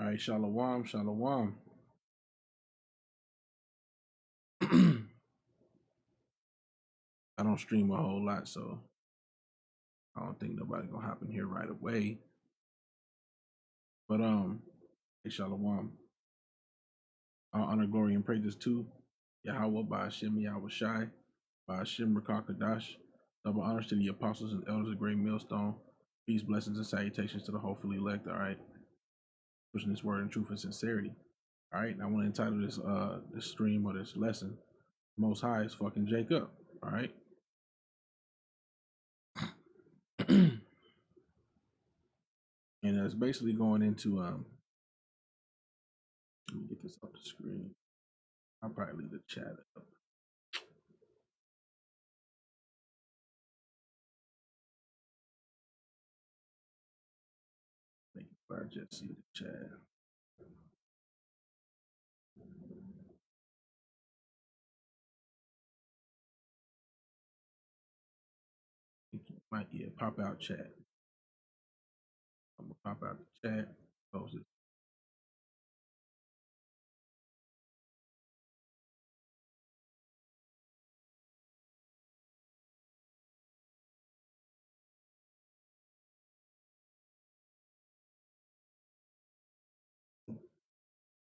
All right, shalom, shalom. I don't stream a whole lot, so I don't think nobody gonna hop in here right away. But hey, shalom. All honor, glory, and praises to Yahawah by Hashem Yahweh Shai, by Hashem Rakakadash. Double honors to the apostles and elders of Great Millstone. Peace, blessings, and salutations to the hopefully elect. All right, pushing this word in truth and sincerity. All right, and I want to entitle this stream or this lesson, Most High is fucking Jacob. All right. And it's basically going into let me get this off the screen. I'll probably leave the chat up. Thank you for just see the chat. Might pop out chat. I'm gonna pop out the chat. Close it.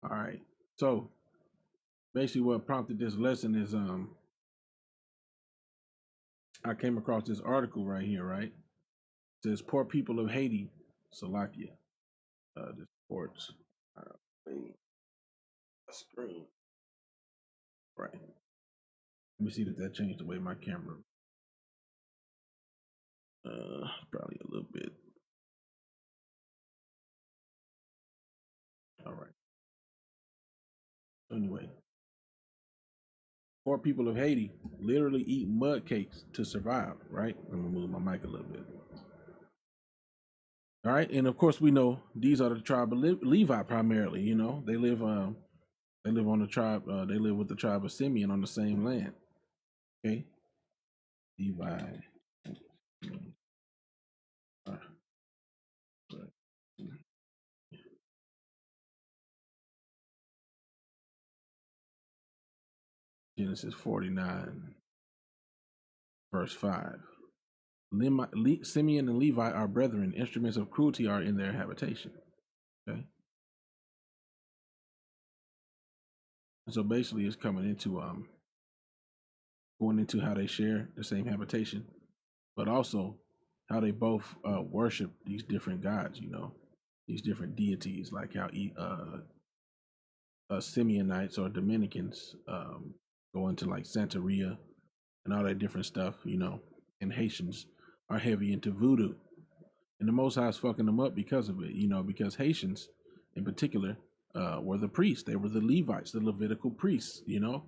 All right. So basically what prompted this lesson is I came across this article right here, right? It says poor people of Haiti, Salakia. This reports a screen. Right. Let me see that changed the way my camera. Probably a little bit. All right. Anyway, poor people of Haiti literally eat mud cakes to survive, right? I'm gonna move my mic a little bit. All right, and of course we know these are the tribe of Levi primarily. You know, they live on the tribe. They live with the tribe of Simeon on the same land. Okay, Levi. Genesis 49, verse 5. Simeon and Levi are brethren. Instruments of cruelty are in their habitation. Okay. And so basically, it's coming into going into how they share the same habitation, but also how they both worship these different gods. You know, these different deities, like how Simeonites or Dominicans go into like Santeria and all that different stuff. You know, and Haitians are heavy into voodoo. And the Most High is fucking them up because of it, you know, because Haitians in particular were the priests. They were the Levites, the Levitical priests, you know.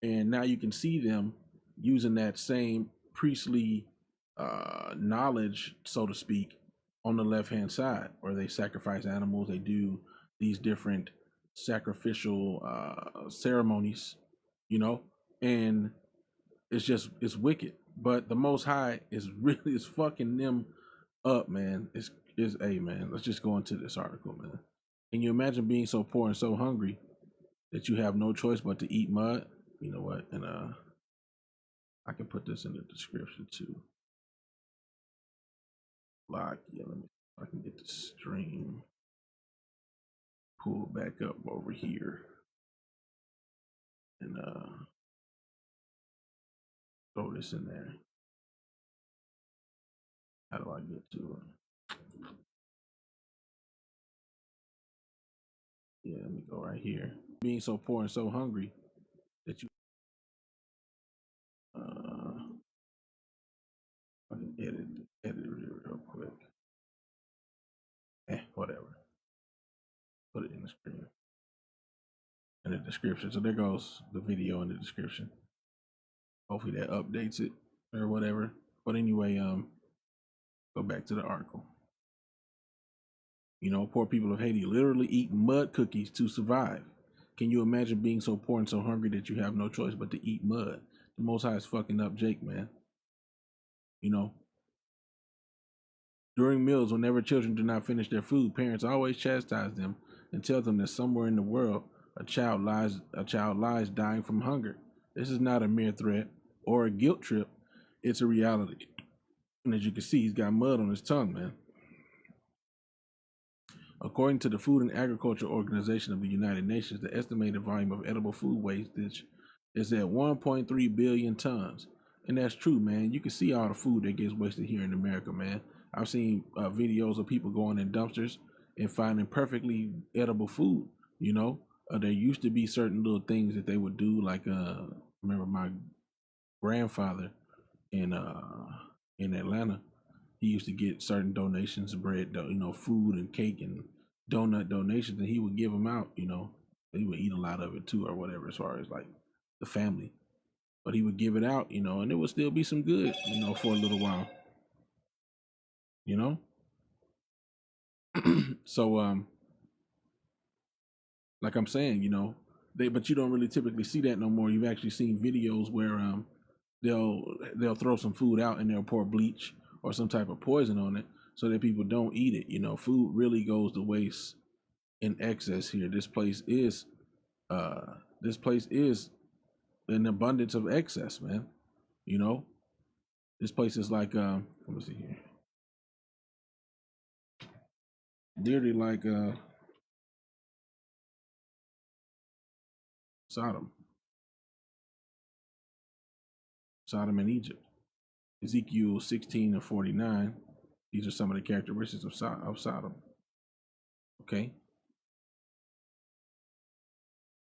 And now you can see them using that same priestly knowledge, so to speak, on the left-hand side, where they sacrifice animals, they do these different sacrificial ceremonies, you know, and it's wicked. But the Most High is really fucking them up, man. It's hey man, let's just go into this article, man. Can you imagine being so poor and so hungry that you have no choice but to eat mud? You know what? And I can put this in the description too. Like, yeah, let me I can get the stream pulled back up over here. And throw this in there. How do I get to it? Yeah, let me go right here. Being so poor and so hungry that you I can edit it real quick. Whatever. Put it in the screen. In the description. So there goes the video in the description. Hopefully that updates it or whatever. But anyway, go back to the article. You know, poor people of Haiti literally eat mud cookies to survive. Can you imagine being so poor and so hungry that you have no choice but to eat mud? The Most High is fucking up Jake, man. You know, during meals, whenever children do not finish their food, parents always chastise them and tell them that somewhere in the world a child lies dying from hunger. This is not a mere threat or a guilt trip. It's a reality. And as you can see, he's got mud on his tongue, man. According to the Food and Agriculture Organization of the United Nations, the estimated volume of edible food wastage is at 1.3 billion tons. And that's true, man. You can see all the food that gets wasted here in America, man. I've seen videos of people going in dumpsters and finding perfectly edible food. You know, there used to be certain little things that they would do, like remember my grandfather in Atlanta. He used to get certain donations, bread, food and cake and donut donations, and he would give them out. He would eat a lot of it too, or whatever, as far as like the family. But he would give it out, and it would still be some good, for a little while, you know. So, like I'm saying, but you don't really typically see that no more. You've actually seen videos where they'll throw some food out and they'll pour bleach or some type of poison on it so that people don't eat it. Food really goes to waste in excess here. This place is an abundance of excess, man. This place is like let me see here. Nearly like Sodom. Sodom and Egypt. Ezekiel 16 and 49. These are some of the characteristics of Sodom. Okay.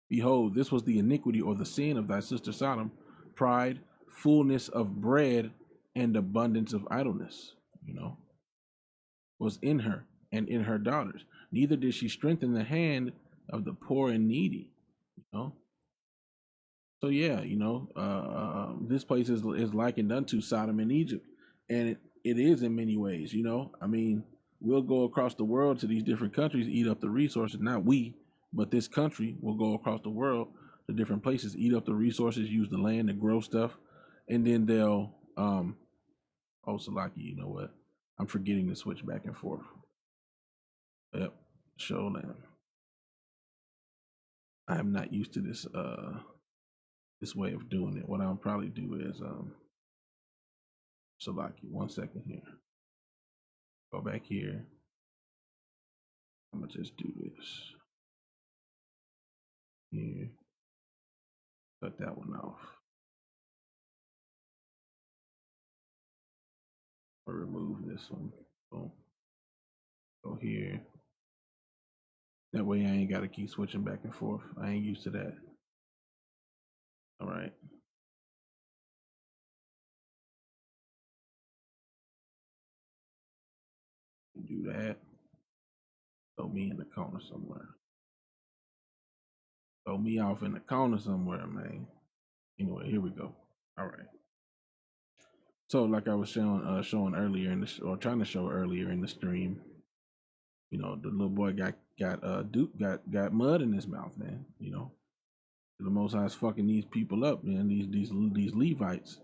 Behold, this was the iniquity or the sin of thy sister Sodom, pride, fullness of bread, and abundance of idleness, was in her and in her daughters. Neither did she strengthen the hand of the poor and needy, you know. So yeah, this place is likened unto Sodom and Egypt, and it is in many ways. I mean, we'll go across the world to these different countries, eat up the resources. Not we, but this country will go across the world to different places, eat up the resources, use the land to grow stuff, and then they'll oh Salaki, you know what? I'm forgetting to switch back and forth. Yep, show land. I am not used to this way of doing it. What I'll probably do is Salaki, 1 second here. Go back here. I'm gonna just do this. Here. Cut that one off. Or remove this one. Boom. Go here. That way I ain't gotta keep switching back and forth. I ain't used to that. All right. Do that. Throw me in the corner somewhere. Throw me off in the corner somewhere, man. Anyway, here we go. All right. So, like I was showing earlier or trying to show earlier in the stream, the little boy got mud in his mouth, man. The Most High's fucking these people up, man. These Levites,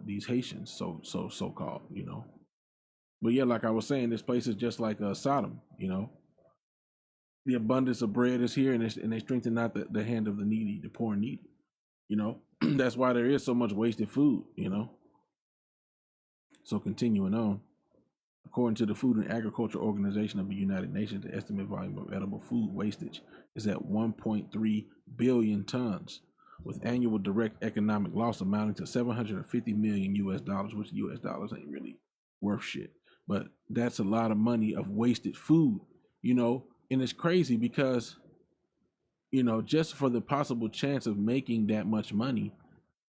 these Haitians, so called, But yeah, like I was saying, this place is just like Sodom, The abundance of bread is here, and they strengthen not the hand of the needy, the poor and needy. That's why there is so much wasted food. So continuing on, according to the Food and Agriculture Organization of the United Nations, the estimated volume of edible food wastage is at 1.3 billion tons, with annual direct economic loss amounting to 750 million US dollars, which US dollars ain't really worth shit. But that's a lot of money of wasted food, and it's crazy because, just for the possible chance of making that much money,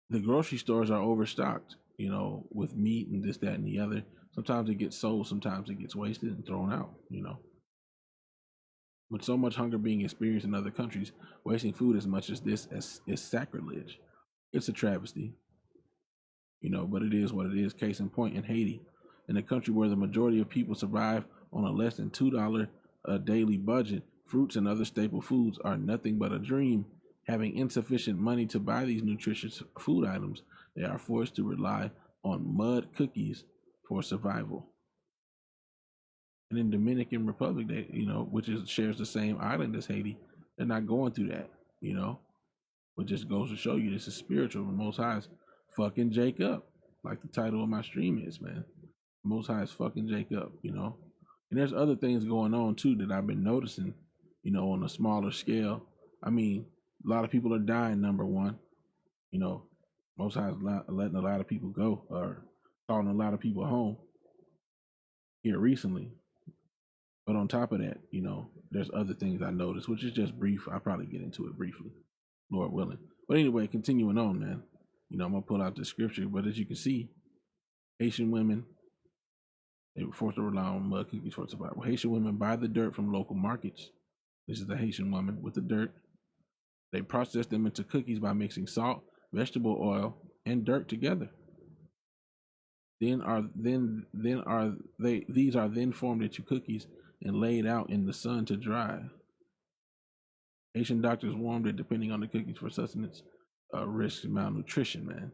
the grocery stores are overstocked, with meat and this, that, and the other. Sometimes it gets sold, sometimes it gets wasted and thrown out, With so much hunger being experienced in other countries, wasting food as much as this is sacrilege. It's a travesty, but it is what it is. Case in point, in Haiti, in a country where the majority of people survive on a less than $2 a daily budget, fruits and other staple foods are nothing but a dream. Having insufficient money to buy these nutritious food items, they are forced to rely on mud cookies for survival. And in Dominican Republic, they, which is shares the same island as Haiti, they're not going through that, you know. But just goes to show you this is spiritual. The Most High is fucking Jacob, like the title of my stream is, man. The Most High is fucking Jacob, you know. And there's other things going on too that I've been noticing, on a smaller scale. I mean, a lot of people are dying. Number one, you know, Most High is letting a lot of people go or calling a lot of people home here recently. But on top of that, there's other things I noticed, which is just brief. I'll probably get into it briefly, Lord willing. But anyway, continuing on, man. I'm gonna pull out the scripture, but as you can see, Haitian women, they were forced to rely on mud cookies for survival. Haitian women buy the dirt from local markets. This is the Haitian woman with the dirt. They process them into cookies by mixing salt, vegetable oil, and dirt together. These are then formed into cookies and laid out in the sun to dry. Haitian doctors warn that depending on the cookies for sustenance, risks malnutrition, man.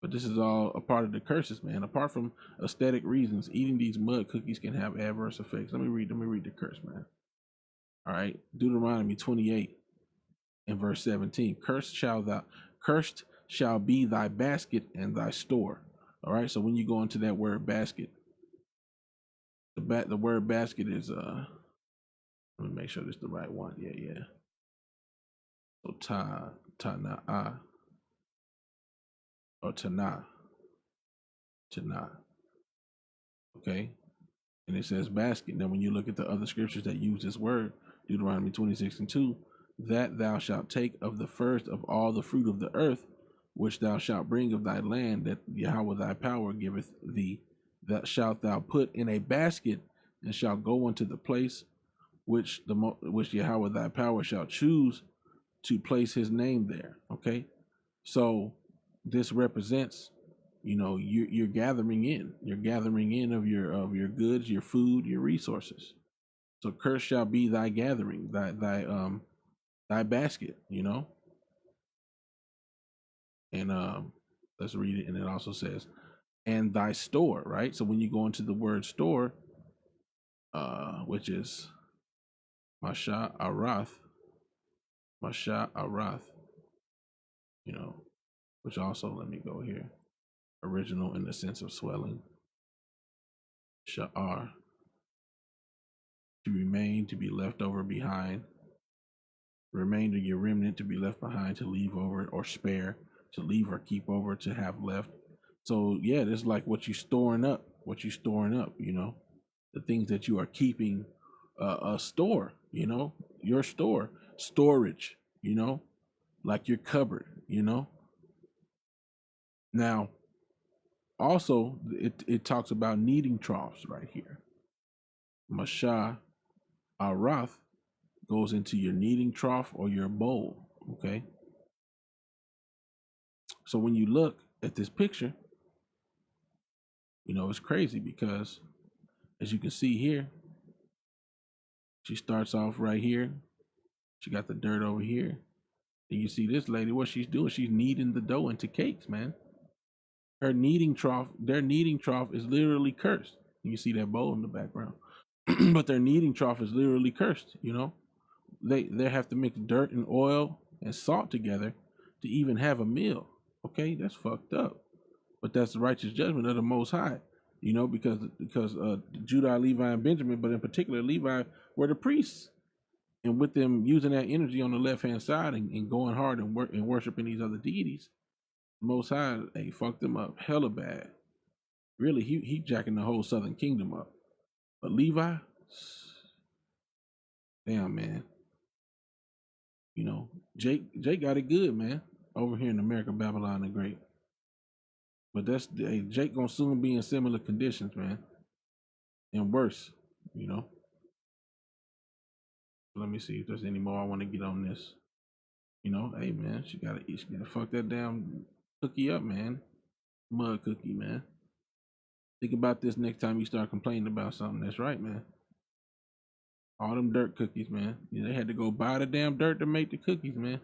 But this is all a part of the curses, man. Apart from aesthetic reasons, eating these mud cookies can have adverse effects. Let me read the curse, man. All right, Deuteronomy 28 and verse 17. Cursed shall be thy basket and thy store. All right, so when you go into that word basket, the word basket is let me make sure this is the right one. Yeah. So ta-na-a or tana. Okay, and it says basket. Now, when you look at the other scriptures that use this word, Deuteronomy 26 and 2, that thou shalt take of the first of all the fruit of the earth, which thou shalt bring of thy land, that Yahawah thy power giveth thee, that shalt thou put in a basket, and shalt go unto the place which Yahawah thy power shall choose to place his name there. Okay, so this represents, you're gathering in of your goods, your food, your resources. So cursed shall be thy gathering, thy basket, and let's read it. And it also says, and thy store, right? So when you go into the word store, which is Masha Arath, which also, let me go here, original in the sense of swelling, Sha'ar, to remain, to be left over behind, remainder, your remnant, to be left behind, to leave over or spare, to leave or keep over, to have left. So yeah, this is like what you storing up, the things that you are keeping, a store, your storage, like your cupboard, Now, also, it talks about kneading troughs right here. Mashah Arath goes into your kneading trough or your bowl, okay? So when you look at this picture, it's crazy because, as you can see here, she starts off right here. She got the dirt over here. And you see this lady, what she's doing, she's kneading the dough into cakes, man. Their kneading trough is literally cursed. You see that bowl in the background. But their kneading trough is literally cursed, They have to mix dirt and oil and salt together to even have a meal. Okay, that's fucked up. But that's the righteous judgment of the Most High, because Judah, Levi, and Benjamin, but in particular Levi, were the priests, and with them using that energy on the left hand side and going hard and worshiping these other deities, the Most High, fucked them up hella bad. Really, he jacking the whole Southern Kingdom up. But Levi, damn man, Jake got it good, man, over here in America, Babylon the Great. But Jake gonna soon be in similar conditions, man, and worse, Let me see if there's any more I want to get on this. Hey man, she gotta fuck that damn cookie up, man. Mud cookie, man. Think about this next time you start complaining about something. That's right, man. All them dirt cookies, man. They had to go buy the damn dirt to make the cookies, man.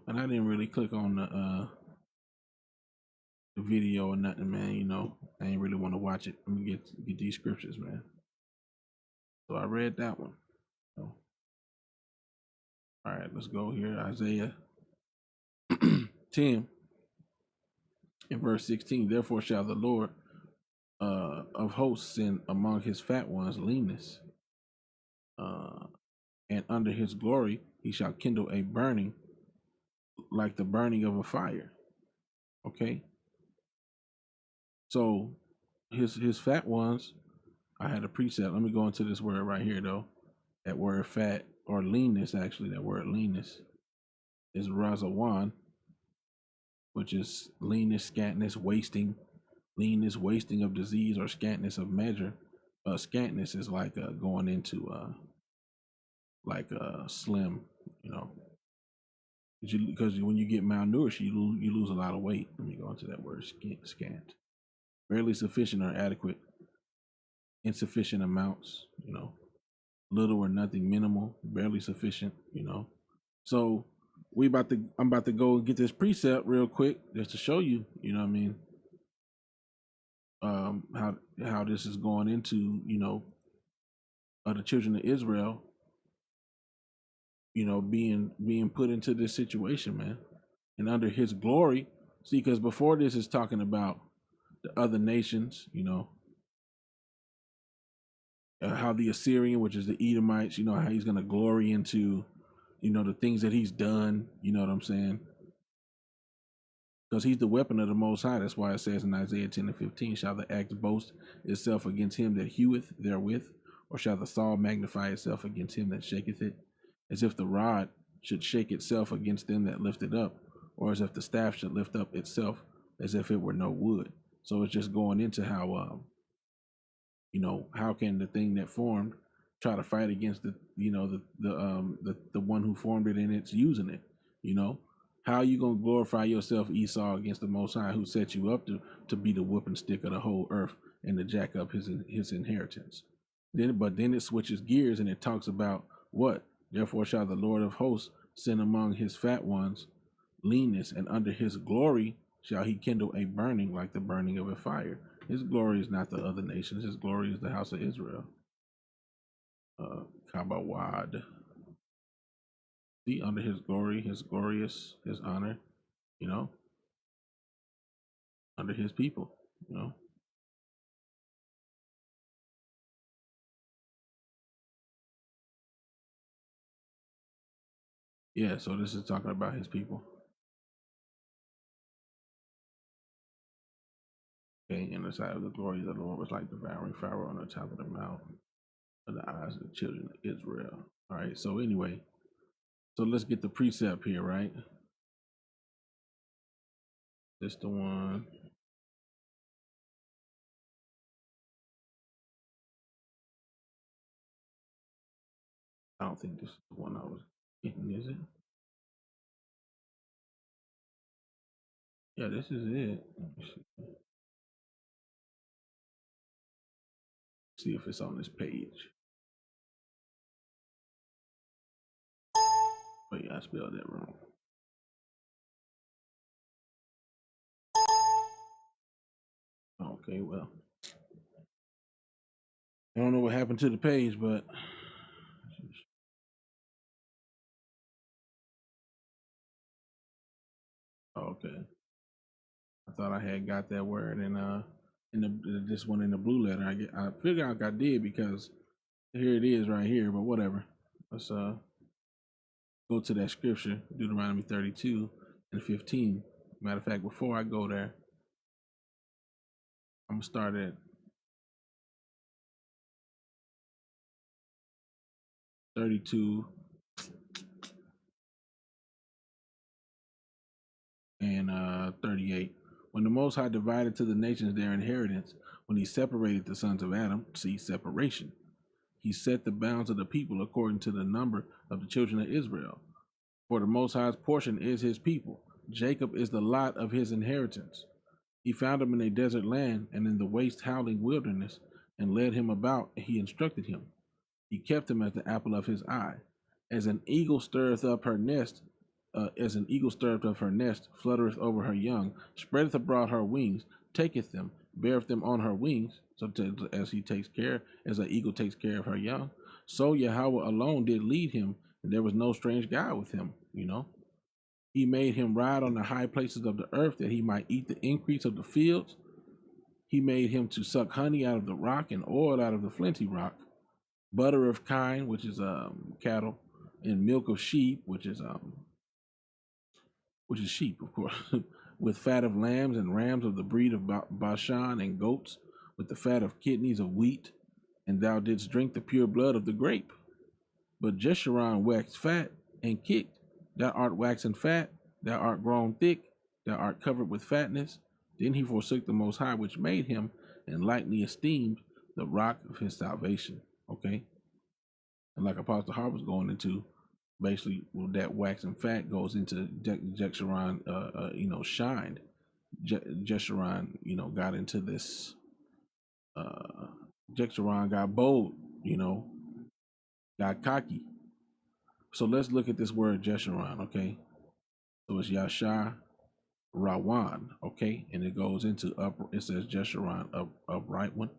And I didn't really click on the the video or nothing, man. I ain't really want to watch it. Let me get these scriptures, man. So I read that one. So, all right, let's go here. Isaiah 10 in verse 16. Therefore shall the Lord of hosts send among his fat ones leanness, and under his glory he shall kindle a burning like the burning of a fire. Okay, so his fat ones. I had a precept. Let me go into this word right here though. That word fat or leanness, actually, that word leanness is razawan, which is leanness, scantness, wasting. Leanness, wasting of disease, or scantness of measure. Scantness is like going into slim, you know, because when you get malnourished, you lose a lot of weight. Let me go into that word scant. Barely sufficient or adequate, insufficient amounts, little or nothing, minimal, barely sufficient, So I'm about to go get this precept real quick just to show you, what I mean, how this is going into, the children of Israel, being put into this situation, man, and under His glory. See, because before this is talking about the other nations, how the Assyrian, which is the Edomites, how he's going to glory into, the things that he's done. You know what I'm saying? Because he's the weapon of the Most High. That's why it says in Isaiah 10 and 15, shall the axe boast itself against him that heweth therewith, or shall the saw magnify itself against him that shaketh it? As if the rod should shake itself against them that lift it up, or as if the staff should lift up itself as if it were no wood. So it's just going into how, how can the thing that formed try to fight against the one who formed it and it's using it, How are you gonna glorify yourself, Esau, against the Most High, who set you up to be the whooping stick of the whole earth and to jack up his inheritance? Then it switches gears and it talks about what? Therefore shall the Lord of hosts send among his fat ones leanness, and under his glory shall he kindle a burning like the burning of a fire. His glory is not the other nations. His glory is the house of Israel. Kabawad. See, under his glory, his glorious, his honor, under his people, Yeah, so this is talking about his people. Okay, and the side of the glory of the Lord was like devouring fire on the top of the mount of the eyes of the children of Israel. All right, so anyway, so let's get the precept here, right? This the one. I don't think this is the one I was getting, is it? Yeah, this is it. Let me see if it's on this page. Oh yeah, I spelled that wrong. Okay, well, I don't know what happened to the page, but okay. I thought I had got that word in the this one in the blue letter. I figure out I did because here it is right here, but whatever. Let's go to that scripture, Deuteronomy 32 and 15. Matter of fact, before I go there, I'm gonna start at 32 and 38. When the Most High divided to the nations their inheritance, when he separated the sons of Adam, see separation, he set the bounds of the people according to the number of the children of Israel. For the Most High's portion is his people. Jacob is the lot of his inheritance. He found him in a desert land and in the waste howling wilderness, and led him about, and he instructed him. He kept him as the apple of his eye. As an eagle stirreth up her nest as an eagle stirreth up her nest, fluttereth over her young, spreadeth abroad her wings, taketh them, beareth them on her wings, so as he takes care, as an eagle takes care of her young. So Yahawah alone did lead him, and there was no strange guide with him, you know. He made him ride on the high places of the earth, that he might eat the increase of the fields. He made him to suck honey out of the rock and oil out of the flinty rock, butter of kine, which is cattle, and milk of sheep, which is sheep, of course, with fat of lambs and rams of the breed of Bashan, and goats, with the fat of kidneys of wheat. And thou didst drink the pure blood of the grape. But Jeshurun waxed fat and kicked. Thou art waxen fat, thou art grown thick, thou art covered with fatness. Then he forsook the Most High, which made him, and lightly esteemed the rock of his salvation. Okay? And like Apostle Harper's going into, basically, well, that wax and fat goes into Jeshurun, shined. Jeshurun, got into this. Jeshurun got bold, got cocky. So let's look at this word Jeshurun, okay? So it's Yasha Rawan, okay? And it goes into it says Jeshurun, upright one.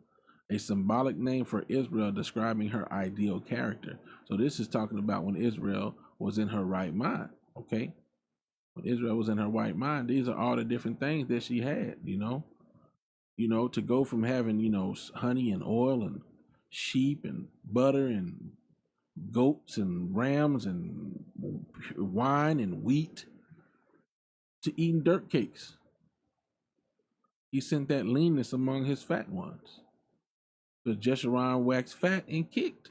A symbolic name for Israel describing her ideal character. So this is talking about when Israel was in her right mind, okay? When Israel was in her right mind, these are all the different things that she had, to go from having, honey and oil and sheep and butter and goats and rams and wine and wheat to eating dirt cakes. He sent that leanness among his fat ones. Because Jeshurun waxed fat and kicked.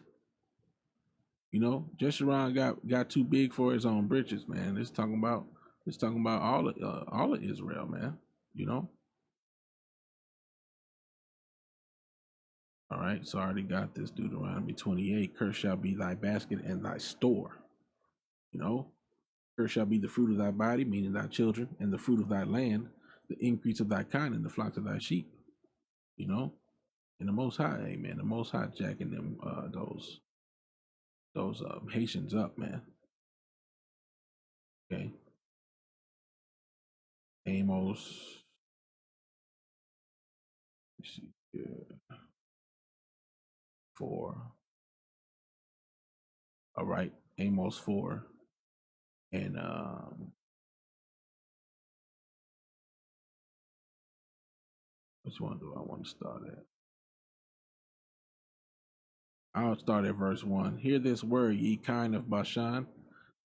Jeshurun got too big for his own britches, man. It's talking about all of Israel, man. All right, so I already got this. Deuteronomy 28. Cursed shall be thy basket and thy store. Cursed shall be the fruit of thy body, meaning thy children, and the fruit of thy land, the increase of thy kind, and the flocks of thy sheep. And the Most High, amen. The Most High jacking them those Haitians up, man. Okay. Amos. Let's see here. 4. All right. Amos 4. And which one do I want to start at? I'll start at verse 1. Hear this word, ye kind of Bashan,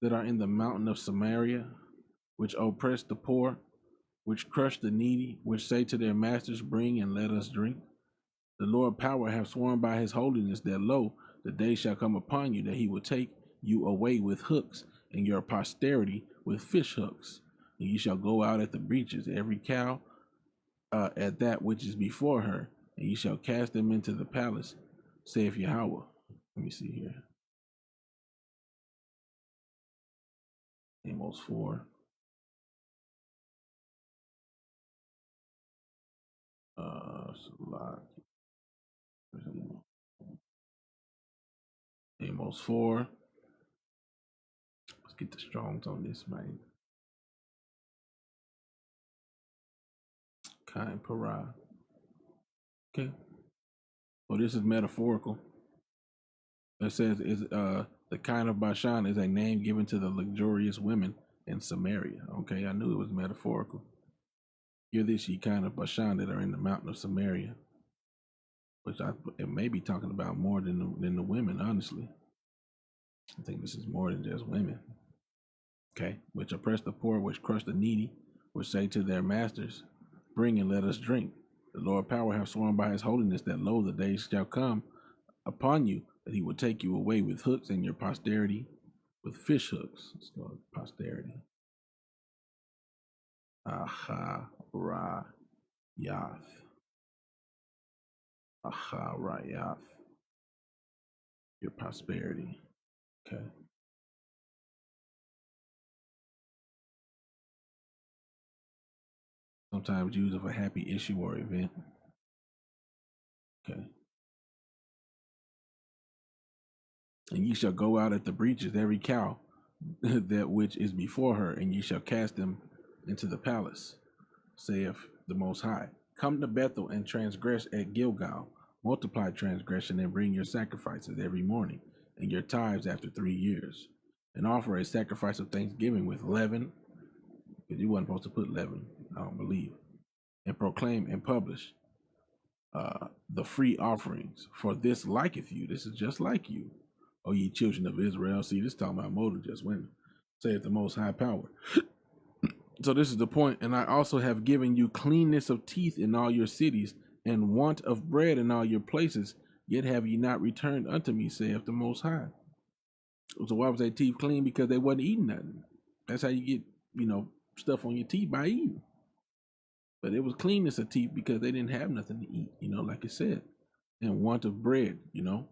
that are in the mountain of Samaria, which oppress the poor, which crush the needy, which say to their masters, bring and let us drink. The Lord power hath sworn by his holiness that, lo, the day shall come upon you that he will take you away with hooks, and your posterity with fish hooks. And ye shall go out at the breaches, every cow at that which is before her, and ye shall cast them into the palace, saith Yahawah. Let me see here. Amos 4. Amos 4. Let's get the Strongs on this, man. Kind para. Okay. Well, this is metaphorical. It says is the kind of Bashan is a name given to the luxurious women in Samaria. Okay, I knew it was metaphorical. Hear this, ye kind of Bashan that are in the mountain of Samaria, which it may be talking about more than the women. Honestly, I think this is more than just women. Okay, which oppress the poor, which crush the needy, which say to their masters, bring and let us drink. The Lord power hath sworn by his holiness that, lo, the days shall come upon you that he will take you away with hooks, and your posterity with fish hooks. So posterity. Aha ra yath. Aha ra yath. Your prosperity. Okay. Sometimes used of a happy issue or event. Okay. And ye shall go out at the breaches, every cow that which is before her, and ye shall cast them into the palace, saith the Most High. Come to Bethel and transgress at Gilgal. Multiply transgression and bring your sacrifices every morning, and your tithes after 3 years. And offer a sacrifice of thanksgiving with leaven, because you wasn't supposed to put leaven, I don't believe. And proclaim and publish the free offerings, for this liketh you. This is just like you, O ye children of Israel. See, this talking about more than just women, saith the Most High Power. So this is the point. And I also have given you cleanness of teeth in all your cities, and want of bread in all your places, yet have ye not returned unto me, saith the Most High. So why was their teeth clean? Because they wasn't eating nothing. That's how you get, stuff on your teeth, by eating. But it was cleanness of teeth because they didn't have nothing to eat, like it said. And want of bread, And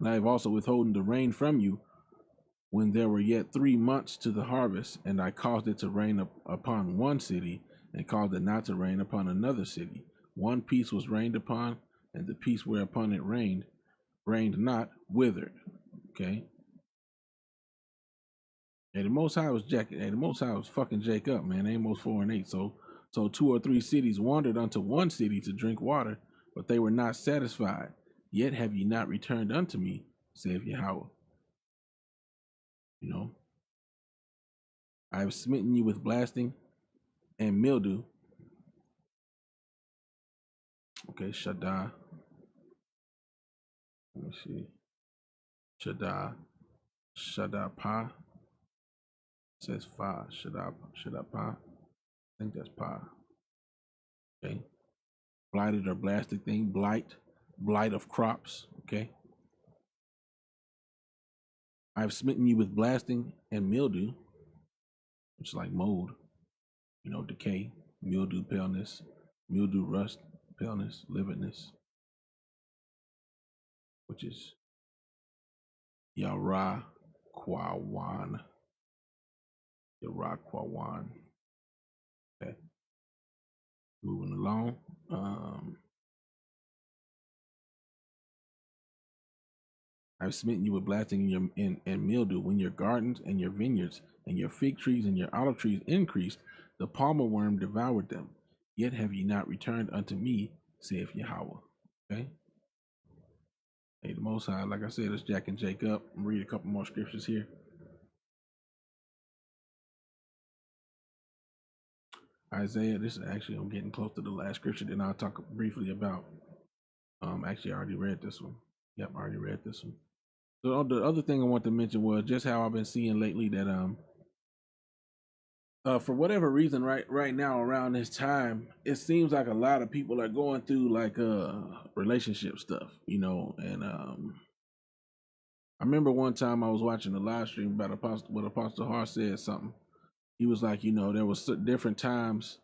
I have also withholden the rain from you when there were yet 3 months to the harvest, and I caused it to rain upon one city, and caused it not to rain upon another city. One piece was rained upon, and the piece whereupon it rained not, withered. Okay. And the Most High was the Most High was fucking Jacob, man. Amos 4:8. So 2 or 3 cities wandered unto one city to drink water, but they were not satisfied. Yet have ye not returned unto me, saith Yahawah. I have smitten you with blasting and mildew. Okay, Shaddai. Let me see. Shaddai Pa. It says Fa. Shaddai Pa. I think that's Pa. Okay. Blighted or blasted thing. Blight of crops. Okay. I have smitten you with blasting and mildew, which is like mold, decay, mildew, paleness, mildew, rust, paleness, lividness, which is Yahawah Kwawan. Yahawah Kwawan. Okay. Moving along. I've smitten you with blasting and mildew when your gardens and your vineyards and your fig trees and your olive trees increased. The palmer worm devoured them. Yet have ye not returned unto me, saith Yahawah. Okay. Hey, the Most High, like I said, it's Jack and Jacob. I'm read a couple more scriptures here. Isaiah, this is actually, I'm getting close to the last scripture. Then I'll talk briefly about, actually I already read this one. Yep, I already read this one. So the other thing I want to mention was just how I've been seeing lately that, for whatever reason, right now around this time, it seems like a lot of people are going through like relationship stuff, and I remember one time I was watching a live stream about Apostle Har said something. He was like, there was different times,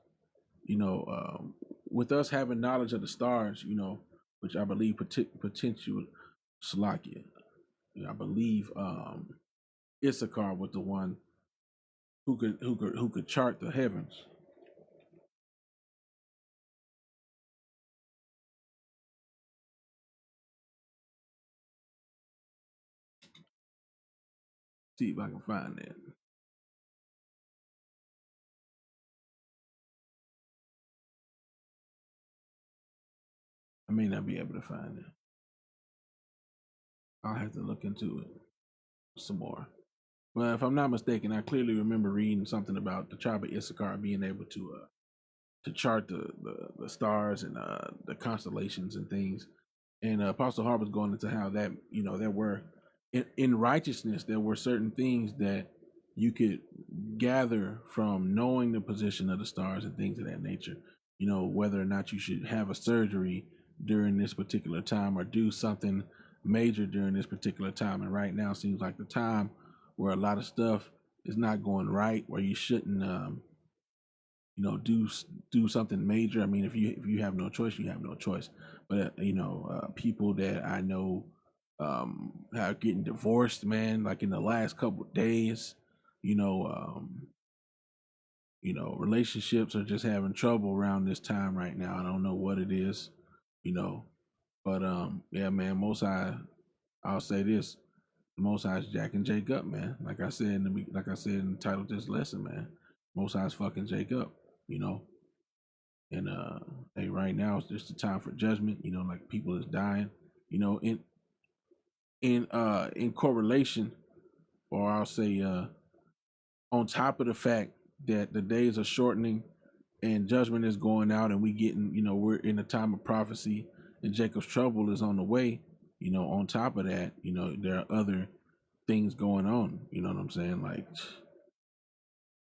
with us having knowledge of the stars, which I believe potential Salakia. I believe Issachar was the one who could chart the heavens. See if I can find that. I may not be able to find it. I'll have to look into it some more. Well, if I'm not mistaken, I clearly remember reading something about the tribe of Issachar being able to chart the stars and the constellations and things. And Apostle Har was going into how that there were in righteousness there were certain things that you could gather from knowing the position of the stars and things of that nature. Whether or not you should have a surgery during this particular time or do something major during this particular time. And right now seems like the time where a lot of stuff is not going right, where you shouldn't do something major. I mean, if you have no choice, you have no choice. But people that I know are getting divorced, man, like in the last couple of days. Relationships are just having trouble around this time right now. I don't know what it is, but yeah, man, most I'll say this. The Most High's jacking Jake up, man. Like I said in the title of this lesson, man. Most High's fucking Jake up, you know. And hey, right now it's just the time for judgment. You know, like people is dying. You know, in correlation, or I'll say on top of the fact that the days are shortening and judgment is going out, and we're in a time of prophecy, and Jacob's trouble is on the way. You know, on top of that, you know, there are other things going on. You know what I'm saying? Like,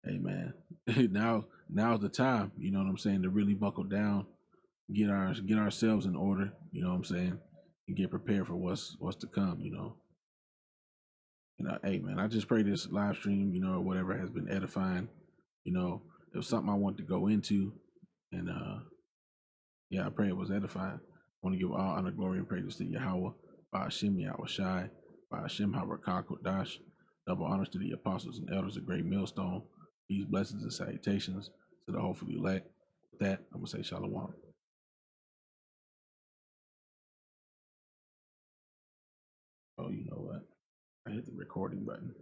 hey man, now's the time. You know what I'm saying, to really buckle down, get ourselves in order. You know what I'm saying, and get prepared for what's to come. You know. Hey man, I just pray this live stream, you know, or whatever has been edifying. You know, it was something I wanted to go into, and yeah, I pray it was edifying. I want to give all honor, glory, and praise to Yahawah, by Hashem Yahweh Shai, by Hashem Harakah Kodash. Double honors to the apostles and elders of Great Millstone. These blessings and salutations to the hopefully elect. With that, I'm gonna say Shalom. Oh, you know what? I hit the recording button.